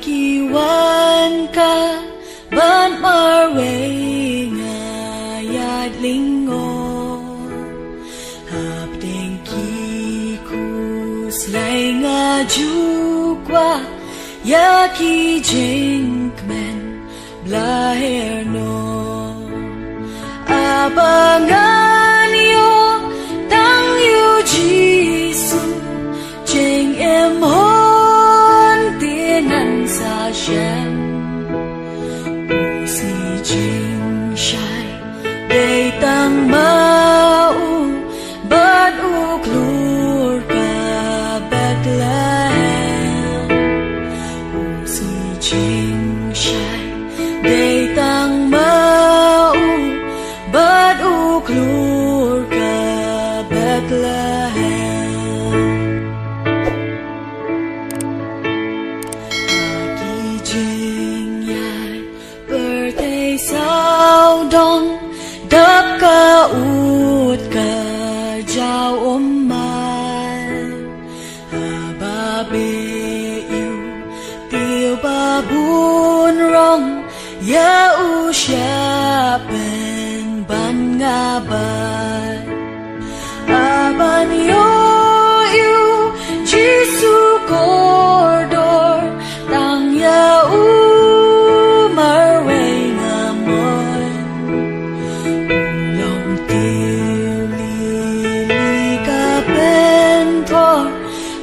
kiwan ka ban marway nga yad lingo hap dengki kuslay nga jukwa yaki jinkmen blaher no abangan yo tang yu jisu jing em hon tinan sa shen si jing shai day tang mau bad u klur ka Bethlehem si jing shai day tang mau bad u klur ka Bethlehem agi jing yai birthday sao dong đắp ca út ca giao ôm mai ba bê yêu tiêu ba buôn rong ya u sha ben ban nga bai ban yo yêu Giêsu cordor tang ya u marway nga mon long tiêu li ka ben thor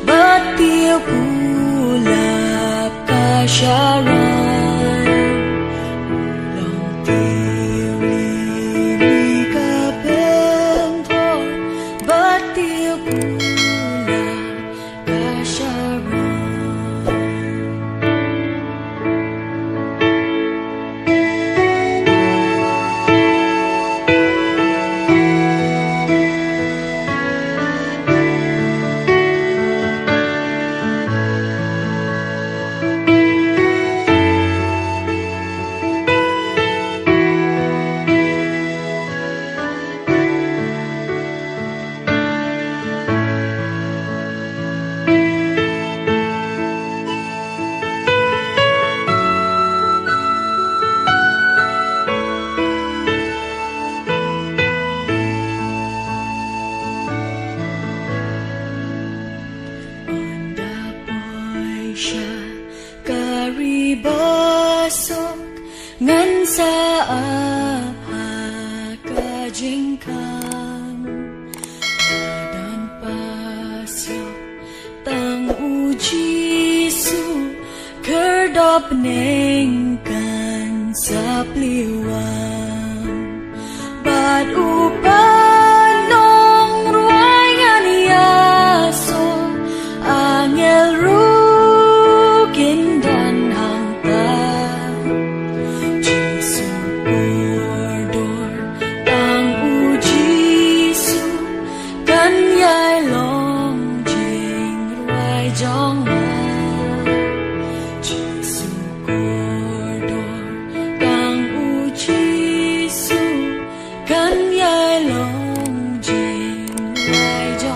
bat tiêu kulap ka sharon long tiêu li ka ben thor bat tiêu kulap ka sharon siya karibasok ngan sa apa kajingkang dan pasyo tang ujisu kerdop nengkan sa pliwang bad upanong ruay ngan yaso angel dan hangtan Giêsu cordor tang ujisu kan yai long jing ruai jong Giêsu cordor tang ujisu kan yai long jing ruai jong